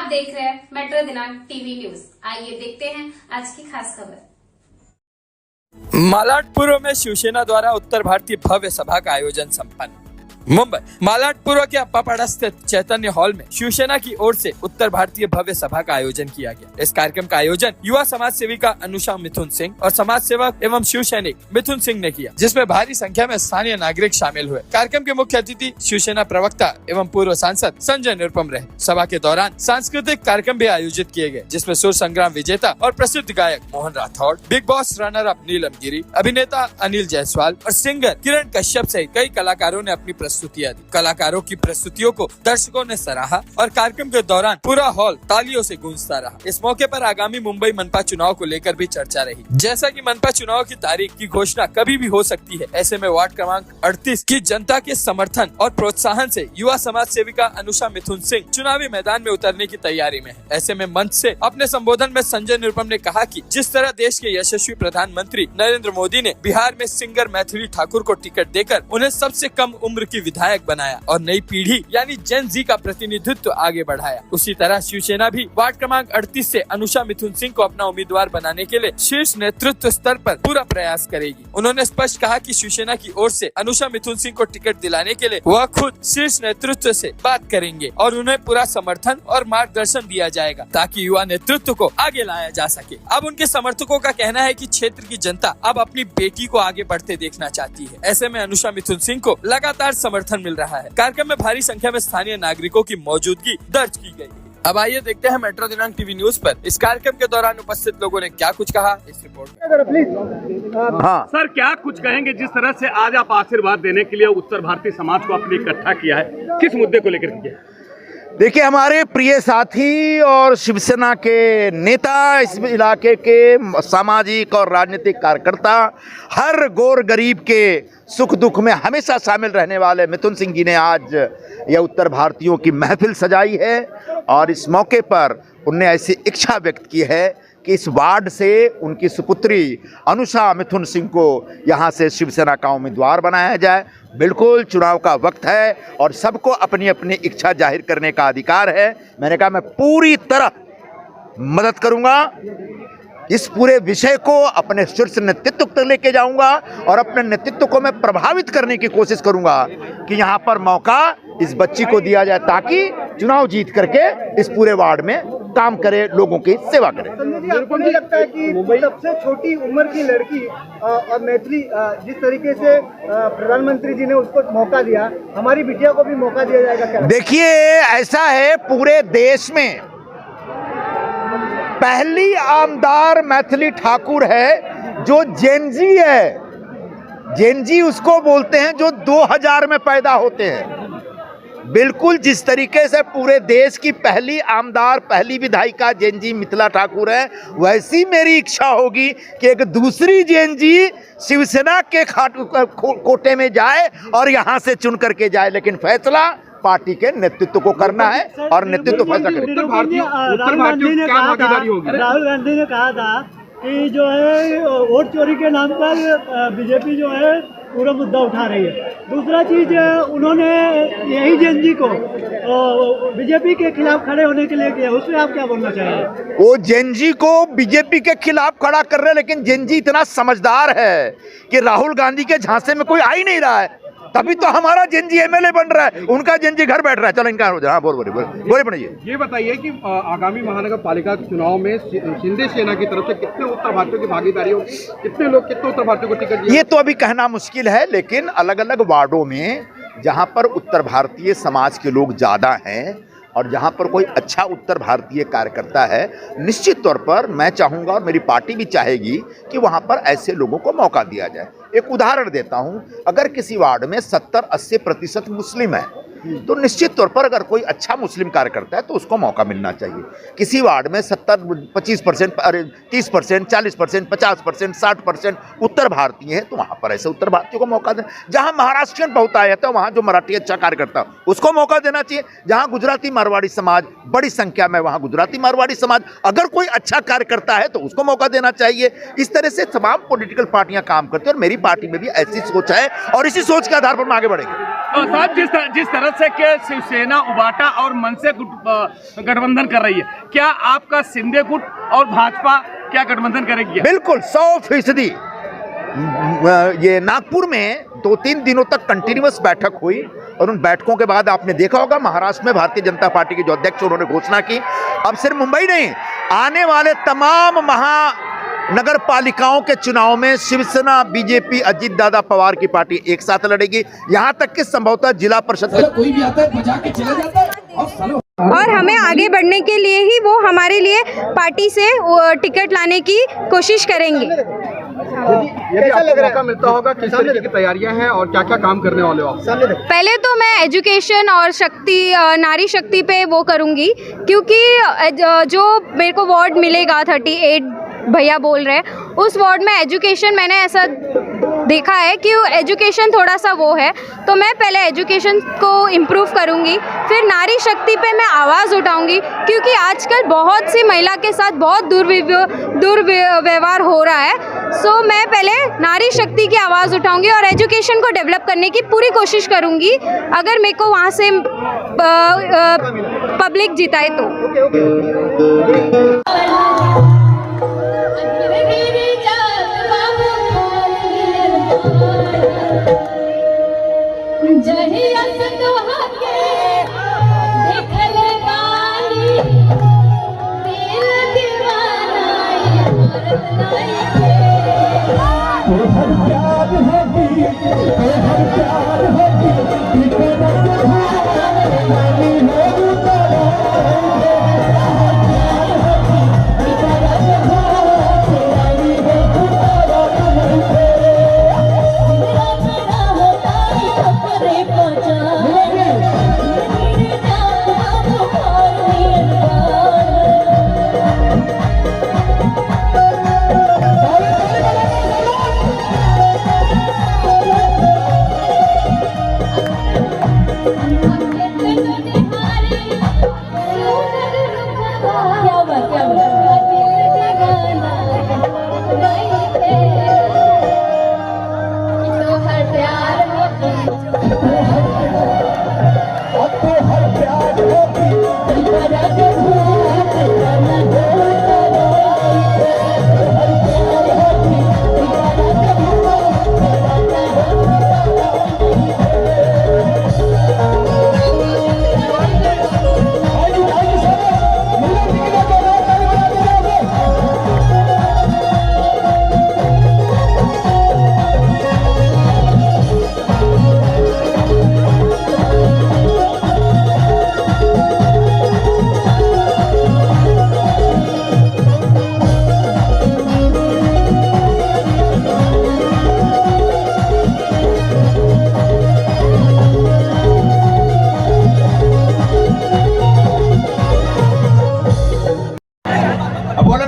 आप देख रहे हैं मेट्रो दिनांक टीवी न्यूज। आइए देखते हैं आज की खास खबर। मालाडपुरम में शिवसेना द्वारा उत्तर भारतीय भव्य सभा का आयोजन संपन्न। मुंबई मालाडपुरम के अप्पापाड़ा स्थित चैतन्य हॉल में शिवसेना की ओर से उत्तर भारतीय भव्य सभा का आयोजन किया गया। इस कार्यक्रम का आयोजन युवा समाज सेविका अनुषा मिथुन सिंह और समाज सेवक एवं शिव सैनिक मिथुन सिंह ने किया, जिसमें भारी संख्या में स्थानीय नागरिक शामिल हुए। कार्यक्रम के मुख्य अतिथि शिवसेना प्रवक्ता एवं पूर्व सांसद संजय निरुपम रहे। सभा के दौरान सांस्कृतिक कार्यक्रम भी आयोजित किए गए, जिसमें सुर संग्राम विजेता और प्रसिद्ध गायक Mohan Rathod, Bigg Boss runner up Neelam Giri, अभिनेता अनिल जायसवाल और सिंगर किरण कश्यप सहित कई कलाकारों ने अपनी प्रस्तुतियां दी। कलाकारों की प्रस्तुतियों को दर्शकों ने सराहा और कार्यक्रम के दौरान पूरा हॉल तालियों से गूंजता रहा। इस मौके पर आगामी मुंबई मनपा चुनाव को लेकर भी चर्चा रही। जैसा कि मनपा चुनाव की तारीख की घोषणा कभी भी हो सकती है, ऐसे में वार्ड क्रमांक 38 की जनता के समर्थन और प्रोत्साहन से युवा समाज सेविका अनुषा मिथुन सिंह चुनावी मैदान में उतरने की तैयारी में है। ऐसे में मंच से अपने संबोधन में संजय निरुपम ने कहा कि जिस तरह देश के यशस्वी प्रधानमंत्री नरेंद्र मोदी ने बिहार में सिंगर मैथिली ठाकुर को टिकट देकर उन्हें सबसे कम उम्र की विधायक बनाया और नई पीढ़ी यानी जेन जी का प्रतिनिधित्व आगे बढ़ाया, उसी तरह शिवसेना भी वार्ड क्रमांक 38 से अनुषा मिथुन सिंह को अपना उम्मीदवार बनाने के लिए शीर्ष नेतृत्व स्तर पर पूरा प्रयास करेगी। उन्होंने स्पष्ट कहा कि शिवसेना की ओर से अनुषा मिथुन सिंह को टिकट दिलाने के लिए वह खुद शीर्ष नेतृत्व से बात करेंगे और उन्हें पूरा समर्थन और मार्गदर्शन दिया जाएगा ताकि युवा नेतृत्व को आगे लाया जा सके। अब उनके समर्थकों का कहना है कि क्षेत्र की जनता अब अपनी बेटी को आगे बढ़ते देखना चाहती है। ऐसे में अनुषा मिथुन सिंह को लगातार समर्थन मिल रहा है। कार्यक्रम में भारी संख्या में स्थानीय नागरिकों की मौजूदगी दर्ज की गई। अब आइए देखते हैं मेट्रो दिनांक टीवी न्यूज पर इस कार्यक्रम के दौरान उपस्थित लोगों ने क्या कुछ कहा इस रिपोर्ट में। हाँ सर, क्या कुछ कहेंगे जिस तरह से आज आप आशीर्वाद देने के लिए उत्तर भारतीय समाज को आपने इकट्ठा किया है, किस मुद्दे को लेकर किया? देखिए, हमारे प्रिय साथी और शिवसेना के नेता, इस इलाके के सामाजिक और राजनीतिक कार्यकर्ता, हर गोर गरीब के सुख दुख में हमेशा शामिल रहने वाले मिथुन सिंह जी ने आज यह उत्तर भारतीयों की महफिल सजाई है और इस मौके पर उनने ऐसी इच्छा व्यक्त की है कि इस वार्ड से उनकी सुपुत्री अनुषा मिथुन सिंह को यहाँ से शिवसेना का उम्मीदवार बनाया जाए। बिल्कुल चुनाव का वक्त है और सबको अपनी अपनी इच्छा जाहिर करने का अधिकार है। मैंने कहा मैं पूरी तरह मदद करूँगा, इस पूरे विषय को अपने शीर्ष नेतृत्व तक लेके जाऊंगा और अपने नेतृत्व को मैं प्रभावित करने की कोशिश करूंगा कि यहाँ पर मौका इस बच्ची को दिया जाए ताकि चुनाव जीत करके इस पूरे वार्ड में काम करे, लोगों की सेवा करे। आपको नहीं लगता है कि सबसे छोटी उम्र की लड़की और मैथिली जिस तरीके से प्रधानमंत्री जी ने उसको मौका दिया, हमारी बिटिया को भी मौका दिया जाएगा क्या? देखिए, ऐसा है, पूरे देश में पहली आमदार मैथिली ठाकुर है जो जेनजी है। जेनजी उसको बोलते हैं जो 2000 में पैदा होते हैं। बिल्कुल जिस तरीके से पूरे देश की पहली आमदार, पहली विधायिका जेनजी मिथिला ठाकुर है, वैसी मेरी इच्छा होगी कि एक दूसरी जेनजी शिवसेना के कोटे में जाए और यहाँ से चुन करके जाए, लेकिन फैसला पार्टी के नेतृत्व को करना है और नेतृत्व फैसला करेगा। राहुल गांधी ने कहा था कि जो है वोट चोरी के नाम पर बीजेपी जो है पूरा मुद्दा उठा रही है। दूसरा चीज, उन्होंने यही जेनजी को बीजेपी के खिलाफ खड़े होने के लिए किया, उसमें आप क्या बोलना चाहेंगे? वो जेनजी को बीजेपी के खिलाफ खड़ा कर रहे हैं, लेकिन जेनजी इतना समझदार है कि राहुल गांधी के झांसे में कोई आ ही नहीं रहा है, तभी तो हमारा जेनजी एमएलए बन रहा है, उनका जेनजी घर बैठ रहा है। चलो इनका हो जाए। हाँ, बोले बनाइए। ये बताइए कि आगामी महानगर पालिका चुनाव में शिंदे सेना की तरफ से कितने उत्तर भारतीयों की भागीदारी होगी, कितने लोग कितने उत्तर भारतीयों को टिकट दिया? ये तो अभी कहना मुश्किल है, लेकिन अलग अलग वार्डों में जहाँ पर उत्तर भारतीय समाज के लोग ज़्यादा हैं और जहाँ पर कोई अच्छा उत्तर भारतीय कार्यकर्ता है, निश्चित तौर पर मैं चाहूँगा और मेरी पार्टी भी चाहेगी कि वहाँ पर ऐसे लोगों को मौका दिया जाए। एक उदाहरण देता हूँ, अगर किसी वार्ड में 70-80% मुस्लिम है तो निश्चित तौर पर अगर कोई अच्छा मुस्लिम कार्यकर्ता है तो उसको मौका मिलना चाहिए। किसी वार्ड में 70-25%, 30%, 40%, 50%, 60% उत्तर भारतीय है तो वहाँ पर ऐसे उत्तर भारतीयों को मौका देना। जहाँ महाराष्ट्रियन बहुतायत है वहाँ जो मराठी अच्छा कार्यकर्ता उसको मौका देना चाहिए। जहाँ गुजराती मारवाड़ी समाज बड़ी संख्या में, वहाँ गुजराती मारवाड़ी समाज अगर कोई अच्छा कार्यकर्ता है तो उसको मौका देना चाहिए। इस तरह से तमाम पॉलिटिकल पार्टियां काम करती हैं और मेरी पार्टी में भी ऐसी सोच है और इसी सोच के आधार पर हम आगे बढ़ेंगे। साहब जिस तरह से कि शिवसेना उबाटा और मन से गठबंधन कर रही है, क्या आपका शिंदे गुट और भाजपा क्या गठबंधन करेगी? बिल्कुल 100%। ये नागपुर में 2-3 दिनों तक कंटिन्यूअस बैठक हुई और उन बैठकों के बाद आपने देखा होगा महाराष्ट्र में भारतीय जनता पार्टी के जो अध्यक्ष उन्होंने घोषणा की, अब सिर्फ मुंबई नहीं, आने वाले तमाम महानगर पालिकाओं के चुनाव में शिवसेना, बीजेपी, अजीत दादा पवार की पार्टी एक साथ लड़ेगी। यहां तक कि संभवतः जिला परिषद कोई भी आता है बजा के चला जाता है और हमें आगे बढ़ने के लिए ही वो हमारे लिए पार्टी से टिकट लाने की कोशिश करेंगे। यदि आपको मौका मिलता होगा, किस तरीके की तैयारियां हैं और क्या क्या काम करने वाले हो आप? पहले तो मैं एजुकेशन और शक्ति, नारी शक्ति पे वो करूँगी, क्योंकि जो मेरे को वार्ड मिलेगा 38 भैया बोल रहे हैं, उस वार्ड में एजुकेशन मैंने ऐसा देखा है कि एजुकेशन थोड़ा सा वो है, तो मैं पहले एजुकेशन को इम्प्रूव करूँगी, फिर नारी शक्ति पे मैं आवाज़ उठाऊँगी, क्योंकि आजकल बहुत सी महिला के साथ बहुत दुर्व्यवहार हो रहा है। सो मैं पहले नारी शक्ति की आवाज़ उठाऊँगी और एजुकेशन को डेवलप करने की पूरी कोशिश करूँगी, अगर मेरे को वहाँ से पब्लिक जिताए तो।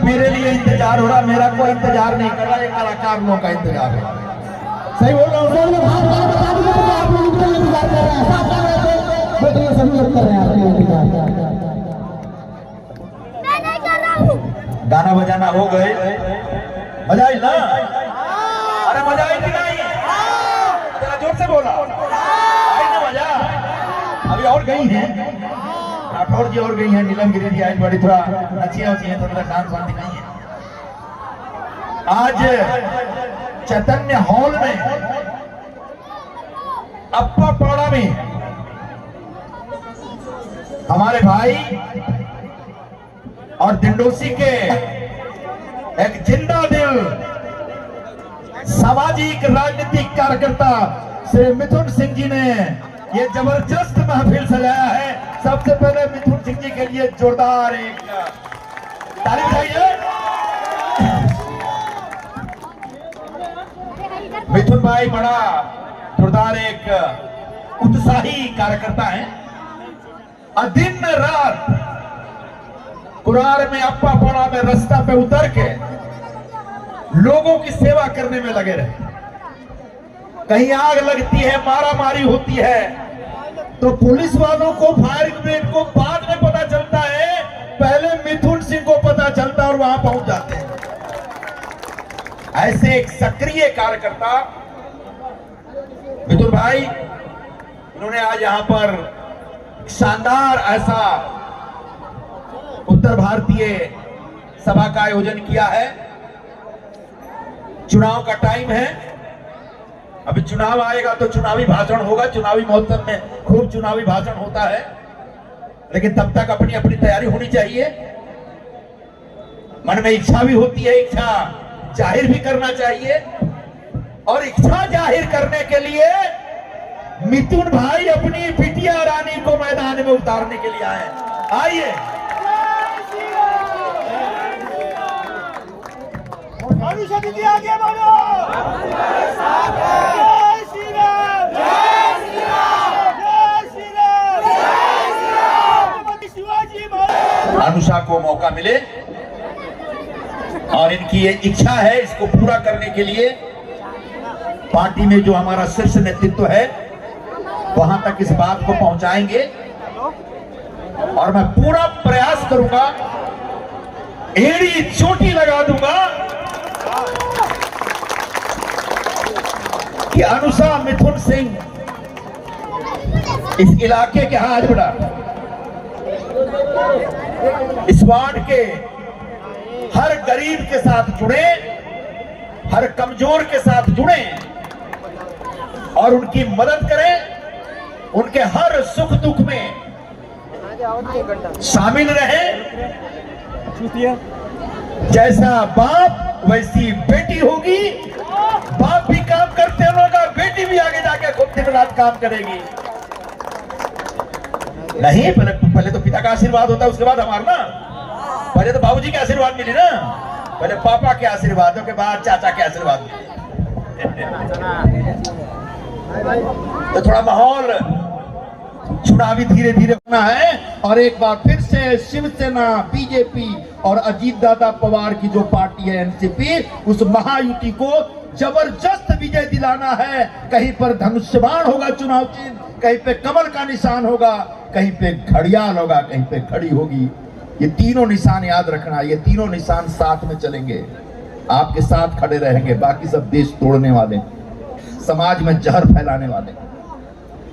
मेरे लिए इंतजार हो रहा, मेरा कोई इंतजार नहीं कर रहा, ये कलाकार लोगों का इंतजार है। सही बोल रहा हूँ? गाना बजाना हो गए, मजा आई ना? अरे मजा आई कि नहीं? जरा जोर से बोला, आई ना मजा? अभी और गई हैं राठौर जी, और गई हैं नीलम गिरी जी, आज बड़ी थोड़ा नचिया होती है, थोड़ा डांस वांस दिखाई है। आज चैतन्य हॉल में अप्पा पाड़ा में हमारे भाई और दिंडोसी के एक जिंदा दिल सामाजिक राजनीतिक कार्यकर्ता श्री मिथुन सिंह जी ने ये जबरदस्त महफिल सजाया है। सबसे पहले मिथुन सिंह जी के लिए जोरदार एक तारीफ चाहिए। मिथुन भाई बड़ा जोरदार एक उत्साही कार्यकर्ता है, दिन रात कुरार में अप्पा पाड़ा में रास्ता पे उतर के लोगों की सेवा करने में लगे रहे। कहीं आग लगती है, मारामारी होती है, तो पुलिस वालों को, फायर ब्रिगेड को बाद में पता चलता है, पहले मिथुन सिंह को पता चलता और वहां पहुंच जाते हैं। ऐसे एक सक्रिय कार्यकर्ता मिथुन भाई उन्होंने आज यहाँ पर शानदार ऐसा उत्तर भारतीय सभा का आयोजन किया है। चुनाव का टाइम है, अभी चुनाव आएगा तो चुनावी भाषण होगा। चुनावी महोत्सव में खूब चुनावी भाषण होता है, लेकिन तब तक अपनी अपनी तैयारी होनी चाहिए। मन में इच्छा भी होती है, इच्छा जाहिर भी करना चाहिए, और इच्छा जाहिर करने के लिए मिथुन भाई अपनी बिटिया रानी को मैदान में उतारने के लिए आए। आइए, आगे बढ़ो। अनुषा को मौका मिले और इनकी ये इच्छा है, इसको पूरा करने के लिए पार्टी में जो हमारा शीर्ष नेतृत्व है वहां तक इस बात को पहुंचाएंगे, और मैं पूरा प्रयास करूंगा, एड़ी चोटी लगा दूंगा कि अनुषा मिथुन सिंह इस इलाके के आज बड़ा इस वार्ड के हर गरीब के साथ जुड़े, हर कमजोर के साथ जुड़े और उनकी मदद करें, उनके हर सुख दुख में शामिल रहे। जैसा बाप वैसी बेटी होगी, बाप भी काम करते होगा, बेटी भी आगे जाके खुद दिन रात काम करेगी। नहीं, पहले तो पिता का आशीर्वाद होता है, उसके बाद हमारा ना। पहले तो बाबूजी के आशीर्वाद मिली ना, पहले पापा के आशीर्वाद के बाद चाचा के आशीर्वाद। तो थोड़ा माहौल चुनावी धीरे धीरे होना है, और एक बार फिर से शिवसेना, बीजेपी और अजीत दादा पवार की जो पार्टी है एनसीपी, उस महायुति को जबरदस्त विजय दिलाना है। कहीं पर धनुष्यबाण होगा चुनाव चिन्ह, कहीं पे कमल का निशान होगा, कहीं पे घड़ियाल होगा, कहीं पे घड़ी होगी। ये तीनों निशान याद रखना, ये तीनों निशान साथ में चलेंगे, आपके साथ खड़े रहेंगे। बाकी सब देश तोड़ने वाले, समाज में जहर फैलाने वाले,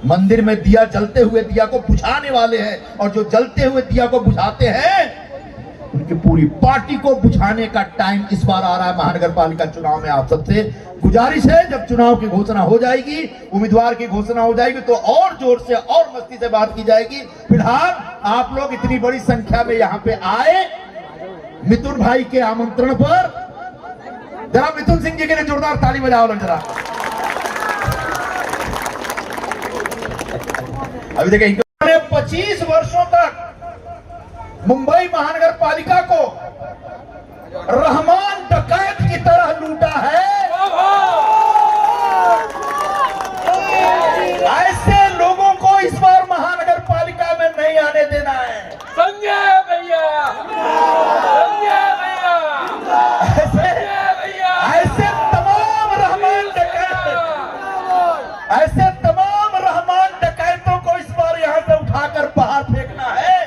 मंदिर में दिया जलते हुए दिया को बुझाने वाले हैं, और जो जलते हुए दिया को बुझाते हैं उनकी पूरी पार्टी को बुझाने का टाइम इस बार आ रहा है। महानगर पालिका चुनाव में आप सबसे गुजारिश है, जब चुनाव की घोषणा हो जाएगी, उम्मीदवार की घोषणा हो जाएगी, तो और जोर से और मस्ती से बात की जाएगी। फिलहाल आप लोग इतनी बड़ी संख्या में यहाँ पे आए मिथुन भाई के आमंत्रण पर, जरा मिथुन सिंह जी के लिए जोरदार ताली बजाओ लोग जरा। अभी देखिए, 25 वर्षों तक मुंबई महानगर पालिका को रहमान डकैत की तरह लूटा है। ऐसे लोगों को इस बार महानगर पालिका में नहीं आने देना है। संजय भैया, संजय भैया, ऐसे तमाम रहमान डकैत, ऐसे तमाम रहमान डकैतों को इस बार यहाँ से उठाकर बाहर फेंकना है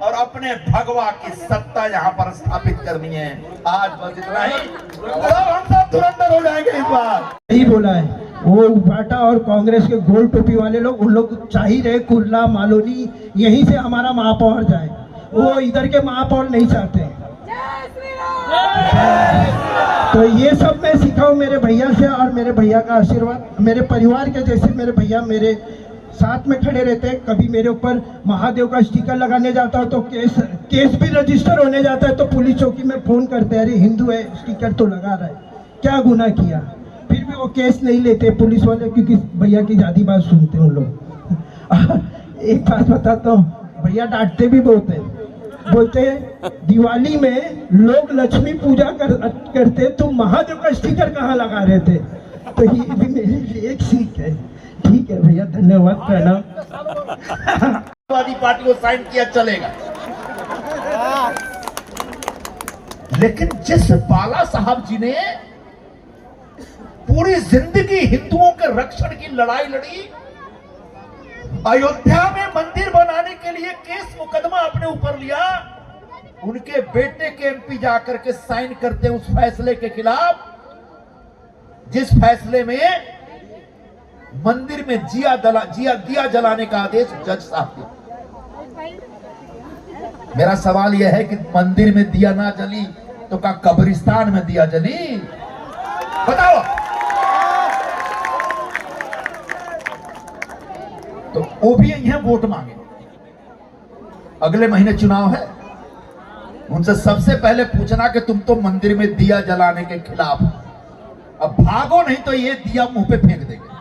और अपने भगवा की सत्ता यहाँ पर स्थापित करनी है। आज बस इतना ही, हम सब तुरंत हो जाएंगे इस बार। यही बोला है वो उबाटा और कांग्रेस के गोल टोपी वाले लोग, उन लोग चाह ही रहे कुर्ला मालोनी यहीं से हमारा महापौर जाए, वो इधर के महापौर नहीं चाहते। तो ये सब मैं सीखा हूँ मेरे भैया से, और मेरे भैया का आशीर्वाद, मेरे परिवार के जैसे मेरे भैया मेरे साथ में खड़े रहते हैं। कभी मेरे ऊपर महादेव का स्टिकर लगाने जाता हूँ तो केस भी रजिस्टर होने जाता है, तो पुलिस चौकी में फोन करते हैं, अरे हिंदू है स्टिकर तो लगा रहा है, क्या गुनाह किया। फिर भी वो केस नहीं लेते पुलिस वाले, क्योंकि भैया की ज्यादा बात सुनते हैं उन लोग। एक बात बताता हूँ, भैया डांटते भी बहुत है, बोलते हैं दिवाली में लोग लक्ष्मी पूजा करते, तुम महादेव का स्टिकर कहाँ लगा रहे थे। तो ये भी मेरे लिए एक सीख है। ठीक है भैया, धन्यवाद, प्रणाम। समाजवादी पार्टी को साइन किया चलेगा, लेकिन जिस बाला साहब जी ने पूरी जिंदगी हिंदुओं के रक्षण की लड़ाई लड़ी, अयोध्या में मंदिर बनाने के लिए केस मुकदमा अपने ऊपर लिया, उनके बेटे के एमपी जाकर के साइन करते हैं उस फैसले के खिलाफ, जिस फैसले में मंदिर में दिया जलाने का आदेश जज साहब ने। मेरा सवाल यह है कि मंदिर में दिया ना जली तो क्या कब्रिस्तान में दिया जली? बताओ। तो वो भी यहां वोट मांगे। अगले महीने चुनाव है, उनसे सबसे पहले पूछना कि तुम तो मंदिर में दिया जलाने के खिलाफ, अब भागो नहीं तो ये दिया मुंह पे फेंक देंगे।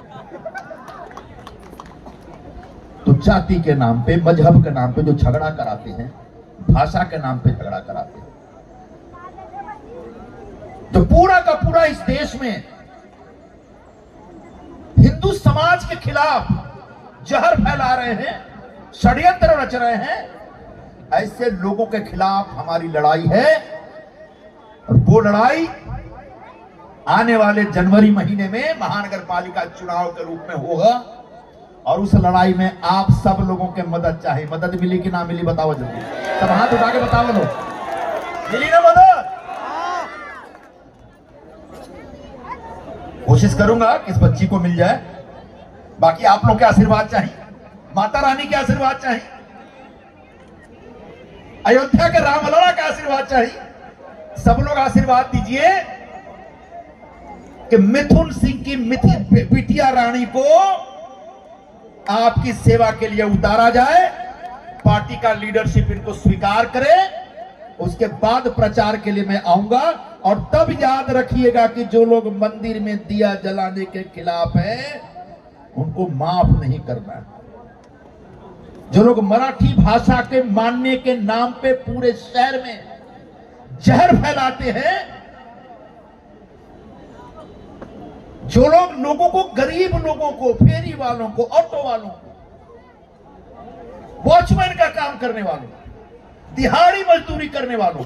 तो जाति के नाम पे, मजहब के नाम पे जो झगड़ा कराते हैं, भाषा के नाम पे झगड़ा कराते हैं, तो पूरा का पूरा इस देश में हिंदू समाज के खिलाफ जहर फैला रहे हैं, षड्यंत्र रच रहे हैं। ऐसे लोगों के खिलाफ हमारी लड़ाई है, और वो लड़ाई आने वाले जनवरी महीने में महानगर पालिका चुनाव के रूप में होगा। और उस लड़ाई में आप सब लोगों के मदद चाहिए। मदद मिली कि ना मिली बताओ जल्दी, सब हाथ उठा के बताओ लो, मिली ना मदद? कोशिश करूंगा कि इस बच्ची को मिल जाए। बाकी आप लोग के आशीर्वाद चाहिए, माता रानी के आशीर्वाद चाहिए, अयोध्या के रामलला का आशीर्वाद चाहिए। सब लोग आशीर्वाद दीजिए कि मिथुन सिंह की बिटिया रानी को आपकी सेवा के लिए उतारा जाए, पार्टी का लीडरशिप इनको स्वीकार करे। उसके बाद प्रचार के लिए मैं आऊंगा। और तब याद रखिएगा कि जो लोग मंदिर में दिया जलाने के खिलाफ हैं, उनको माफ नहीं करना है। जो लोग मराठी भाषा के मानने के नाम पे पूरे शहर में जहर फैलाते हैं, जो लोग लोगों को, गरीब लोगों को, फेरी वालों को, ऑटो वालों को, वॉचमैन का काम करने वालों, दिहाड़ी मजदूरी करने वालों,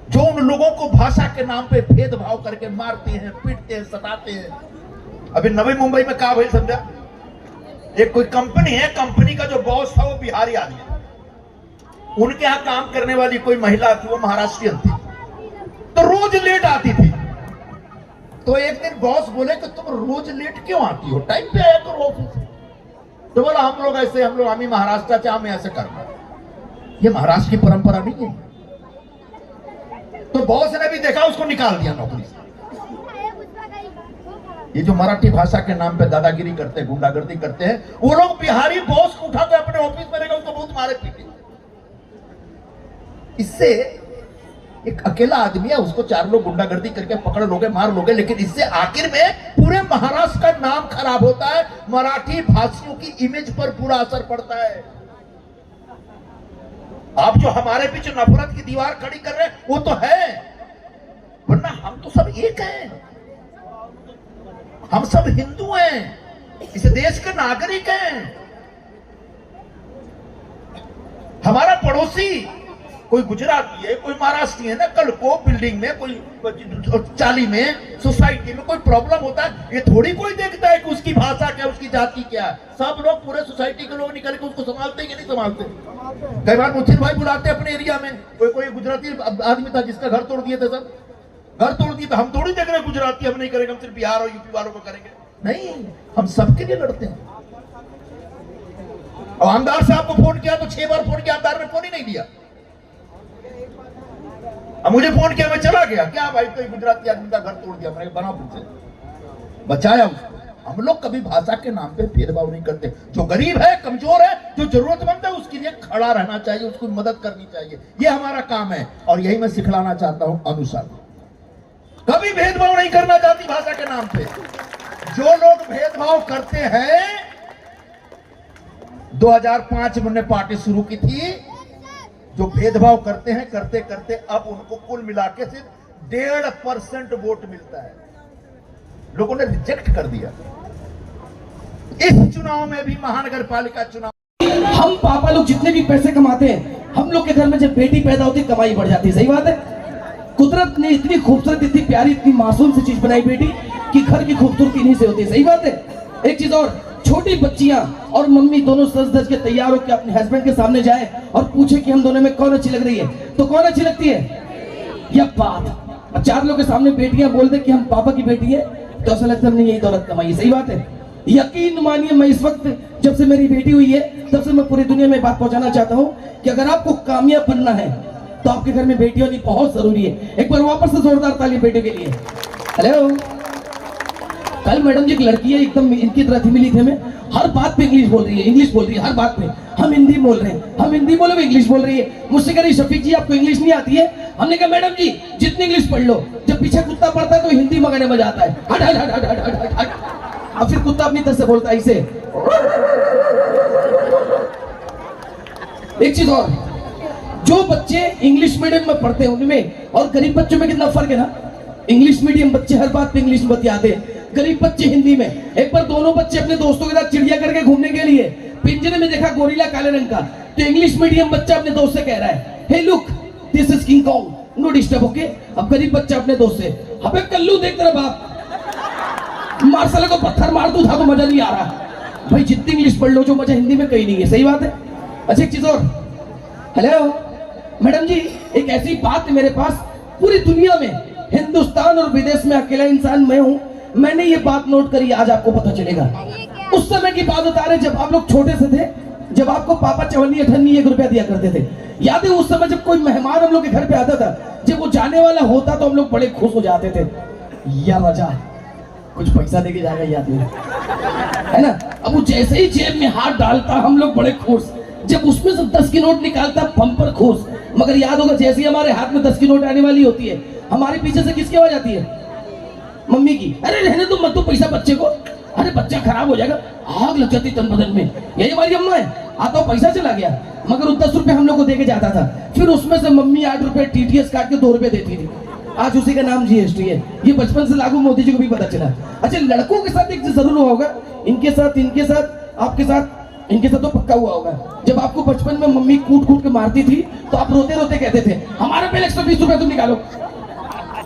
जो उन लोगों को भाषा के नाम पे भेदभाव करके मारते हैं, पीटते हैं, सताते हैं। अभी नवी मुंबई में क्या भाई समझा, एक कोई कंपनी है, कंपनी का जो बॉस था वो बिहारी आदमी है। उनके यहां काम करने वाली कोई महिला थी, वो महाराष्ट्रियन थी, तो रोज लेट आती थी। तो एक दिन बॉस बोले कि तुम रोज लेट क्यों आती हो, टाइम पे आया करो ऑफिस। तो बोला हम लोग ऐसे, हम महाराष्ट्र में ऐसे करना, ये महाराष्ट्र की परंपरा नहीं है। तो बॉस ने भी देखा, उसको निकाल दिया नौकरी से। ये जो मराठी भाषा के नाम पे दादागिरी करते हैं, गुंडागर्दी करते हैं, वो लोग बिहारी बॉस को उठा के अपने ऑफिस में रहेगा, उसको बहुत मारे पीटे। इससे एक अकेला आदमी है, उसको 4 लोग गुंडागर्दी करके पकड़ लोगे, मार लोगे, लेकिन इससे आखिर में पूरे महाराष्ट्र का नाम खराब होता है, मराठी भाषियों की इमेज पर पूरा असर पड़ता है। आप जो हमारे पीछे नफरत की दीवार खड़ी कर रहे हैं, वो तो है, वरना हम तो सब एक हैं। हम सब हिंदू हैं, इस देश के नागरिक हैं। हमारा पड़ोसी कोई गुजराती है, कोई महाराष्ट्री है ना, कल को बिल्डिंग में कोई चाली में, सोसाइटी में कोई प्रॉब्लम होता है, ये थोड़ी कोई देखता है कि उसकी भाषा क्या, उसकी जाति क्या है। सब लोग, पूरे सोसाइटी के लोग निकल के उसको संभालते कि नहीं संभालते। कई बार मुथिन भाई बुलाते अपने एरिया में, कोई गुजराती आदमी था जिसका घर तोड़ दिए थे, सब घर तोड़ दिए। हम थोड़ी देख रहे गुजराती हम नहीं करेंगे, हम सिर्फ बिहार और यूपी वालों को करेंगे, नहीं, हम सबके लिए लड़ते हैं। और आमदार साहब को फोन किया तो 6 बार फोन किया, आमदार ने फोन ही नहीं दिया। अब मुझे फोन किया, मैं चला गया, क्या भाई कोई गुजराती आदमी का घर तोड़ दिया, मैंने बना पूछे, बचाया उसको। हम लोग कभी भाषा के नाम पे भेदभाव नहीं करते। जो गरीब है, कमजोर है, जो जरूरतमंद है, उसके लिए खड़ा रहना चाहिए, उसको मदद करनी चाहिए, ये हमारा काम है। और यही मैं सिखलाना चाहता हूं अनुशासन। कभी भेदभाव नहीं करना चाहती भाषा के नाम पे। जो लोग भेदभाव करते हैं, 2005 में उन्होंने पार्टी शुरू की थी, जो भेदभाव करते हैं, करते करते अब उनको कुल मिला के सिर्फ 1.5% वोट मिलता है। लोगों ने रिजेक्ट कर दिया। इस चुनाव में भी, महानगर पालिका चुनाव, हम पापा लोग जितने भी पैसे कमाते हैं, हम लोग के घर में जब बेटी पैदा होती है, कमाई बढ़ जाती है। सही बात है। कुदरत ने इतनी खूबसूरत, इतनी प्यारी, इतनी मासूम सी चीज बनाई बेटी, कि घर की खूबसूरती इन्हीं से होती है। सही बात है। एक चीज और, छोटी बच्चियां और मम्मी दोनों सज धज के तैयार होकर अपने हस्बैंड के सामने जाए और पूछे कि हम दोनों में कौन अच्छी लग रही है, तो कौन अच्छी लगती है? यह बात 4 लोग के सामने बेटियां बोल दे कि हम पापा की बेटी है, तो ऐसा लगता है हमने यही दौलत कमाई है। सही बात है। यकीन मानिए मैं इस वक्त जब से मेरी बेटी हुई है तब से मैं पूरी दुनिया में बात पहुंचाना चाहता हूं कि अगर आपको कामयाब बनना है तो आपके घर में बेटी होनी बहुत जरूरी है। एक बार वापस से जोरदार ताली बेटी के लिए। हेलो। कल मैडम जी एक लड़की है एकदम इनकी तरह थी, मिली थे हमें, हर बात पे इंग्लिश बोल रही है, इंग्लिश बोल रही है हर बात पे। हम हिंदी बोल रहे हैं, हम हिंदी बोले वो इंग्लिश बोल रही है। मुझसे कह रही शफीक जी आपको इंग्लिश नहीं आती है? हमने कहा मैडम जी जितनी इंग्लिश पढ़ लो, जब पीछे कुत्ता पड़ता है तो हिंदी मंगाने में जाता है। हट हट हट हट हट हट हट। अब फिर कुत्ता अपनी तरह से बोलता है इसे। एक चीज और, जो बच्चे इंग्लिश मीडियम में पढ़ते हैं उनमें और गरीब बच्चों में कितना फर्क है ना। इंग्लिश मीडियम बच्चे हर बात पे इंग्लिश में बतियाते हैं, गरीब बच्चे हिंदी में। एक बार दोनों बच्चे अपने दोस्तों के साथ चिड़िया करके घूमने के लिए पिंजरे में देखा गोरिल्ला काले रंग का, तो इंग्लिश मीडियम बच्चा अपने दोस्त से कह रहा है hey look this is King Kong, no disturb, okay. अब गरीब बच्चा अपने दोस्त से अबे कल्लू देख तेरा बाप, मार साले को पत्थर मार तू था तो मजा नहीं आ रहा। भाई जितनी इंग्लिश पढ़ लो जो मजा हिंदी में कहीं नहीं है। सही बात है। अच्छा एक चीज और, हेलो मैडम जी एक ऐसी बात है मेरे पास, पूरी दुनिया में हिंदुस्तान और विदेश में अकेला इंसान मैं हूं, मैंने ये बात नोट करी, आज आपको पता चलेगा। उस समय की बात बता रहे जब आप लोग छोटे से थे, जब आपको पापा 54 1 रुपया दिया करते थे। याद है उस समय जब कोई मेहमान हम लोग के घर पे आता था, जब वो जाने वाला होता तो हम लोग बड़े खुश हो जाते थे, या राजा कुछ पैसा देके जाएगा याद नहीं है ना। अब वो जैसे ही जेब में हाथ डालता हम लोग बड़े खुश, जब उसमें से 10 की नोट निकालता बम्पर खुश। मगर याद होगा जैसे ही हमारे हाथ में 10 की नोट आने वाली होती है, हमारे पीछे से किसकी आवाज आती है? मम्मी की। अरे रहने दो मत दो पैसा बच्चे को, अरे बच्चा खराब हो जाएगा, आग लग जाती तन बदन में। यही हमारी अम्मा है, आता पैसा चला गया। मगर वो 10 रुपए हम लोग को देके जाता था, फिर उसमें से मम्मी 8 रुपए TTS काट के 2 रुपए देती थी। आज उसी का नाम GST है। ये बचपन से लागू मोदी जी को भी पता चला। अच्छा लड़कों के साथ एक चीज जरूर हुआ होगा, इनके साथ आपके साथ इनके साथ तो पक्का हुआ होगा। जब आपको बचपन में मम्मी कूट कूट के मारती थी तो आप रोते रोते कहते थे हमारे पहले 120 रुपए तुम निकालो।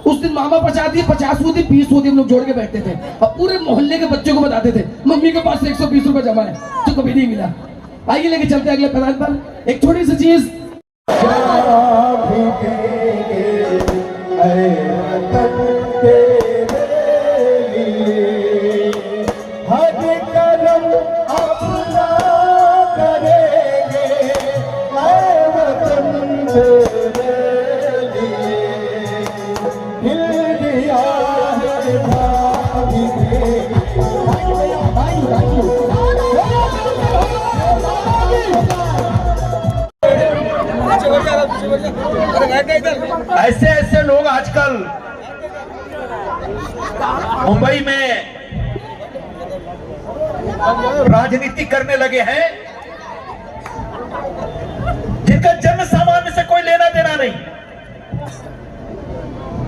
उस दिन मामा 50 दिए, 50 वो दिए, 20 वो दिए, हम लोग जोड़ के बैठते थे और पूरे मोहल्ले के बच्चों को बताते थे मम्मी के पास 120 रुपए जमा है जो कभी नहीं मिला। आइए लेके चलते अगले पैराल पर एक छोटी सी चीज। ऐसे ऐसे लोग आजकल मुंबई में राजनीति करने लगे हैं जिनका जन सामान्य से कोई लेना देना नहीं।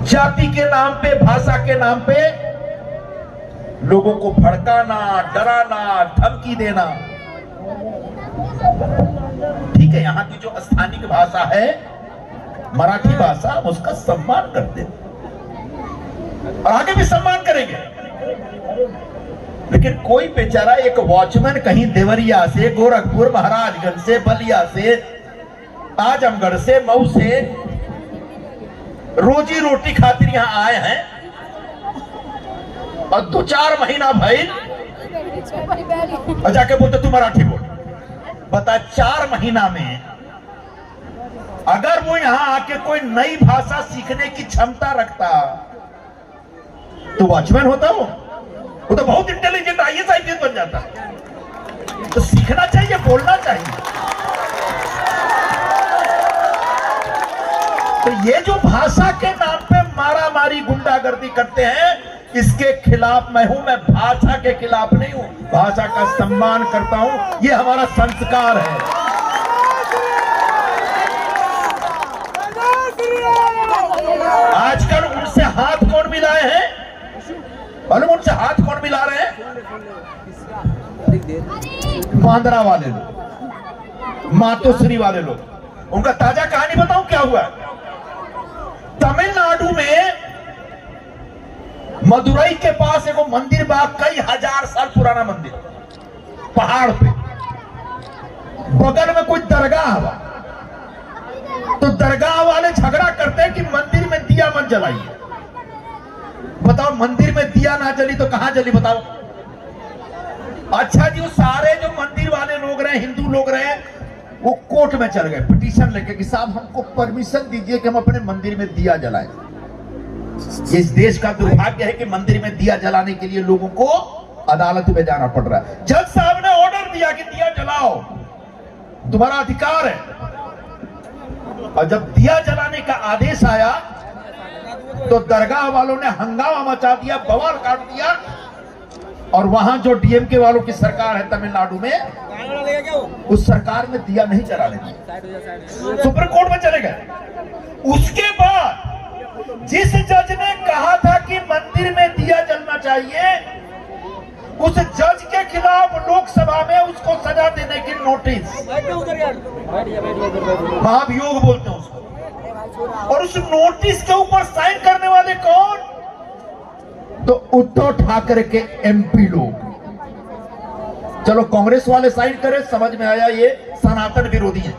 जाति के नाम पे, भाषा के नाम पे लोगों को भड़काना, डराना, धमकी देना। ठीक है, यहां की जो स्थानिक भाषा है मराठी भाषा, उसका सम्मान करते हैं और आगे भी सम्मान करेंगे। लेकिन कोई बेचारा एक वॉचमैन कहीं देवरिया से, गोरखपुर, महाराजगंज से, बलिया से, आजमगढ़ से, मऊ से रोजी रोटी खातिर यहां आए हैं और 2-4 महीना भाई और जाके बोलते तू मराठी बोल। बता 4 महीना में अगर वो यहां आके कोई नई भाषा सीखने की क्षमता रखता तो वॉचमैन होता वो तो बहुत इंटेलिजेंट IAS IPS बन जाता। तो सीखना चाहिए, बोलना चाहिए। तो ये जो भाषा के नाम पे मारा मारी गुंडागर्दी करते हैं, इसके खिलाफ मैं हूं। मैं भाषा के खिलाफ नहीं हूं, भाषा का सम्मान करता हूं। ये हमारा संस्कार है। आजकल उनसे हाथ कौन मिलाए हैं? मालूम उनसे हाथ कौन मिला रहे हैं? बांद्रा वाले लोग, मातोश्री वाले लोग। उनका ताजा कहानी बताऊं क्या हुआ? तमिलनाडु में मदुरई के पास एक मंदिर बा, कई हजार साल पुराना मंदिर, पहाड़ पे। बगल में कोई दरगाह हुआ, तो दरगाह वाले झगड़ा करते हैं कि मंदिर में दिया मत जलाइए। बताओ मंदिर में दिया ना जली तो कहां जली बताओ। अच्छा जी, वो सारे जो मंदिर वाले लोग रहे, हिंदू लोग रहे, वो कोर्ट में चल गए पिटीशन लेके कि साहब हमको परमिशन दीजिए कि हम अपने मंदिर में दिया जलाएं। इस देश का दुर्भाग्य है कि मंदिर में दिया जलाने के लिए लोगों को अदालत में जाना पड़ रहा है। जज साहब ने ऑर्डर दिया कि दिया जलाओ, तुम्हारा अधिकार है। और जब दिया जलाने का आदेश आया तो दरगाह वालों ने हंगामा मचा दिया, बवाल काट दिया। और वहां जो डीएमके वालों की सरकार है तमिलनाडु में, उस सरकार में दिया नहीं जलाने दिया, सुप्रीम कोर्ट में चले गए। उसके बाद जिस जज ने कहा था कि मंदिर में दिया जलना चाहिए, उस जज के खिलाफ लोकसभा में उसको सजा देने की नोटिस, महाभियोग बोलते हैं उसको, और उस नोटिस के ऊपर साइन करने वाले कौन? तो उद्धव ठाकरे के एमपी लोग। चलो कांग्रेस वाले साइन करे, समझ में आया ये सनातन विरोधी है।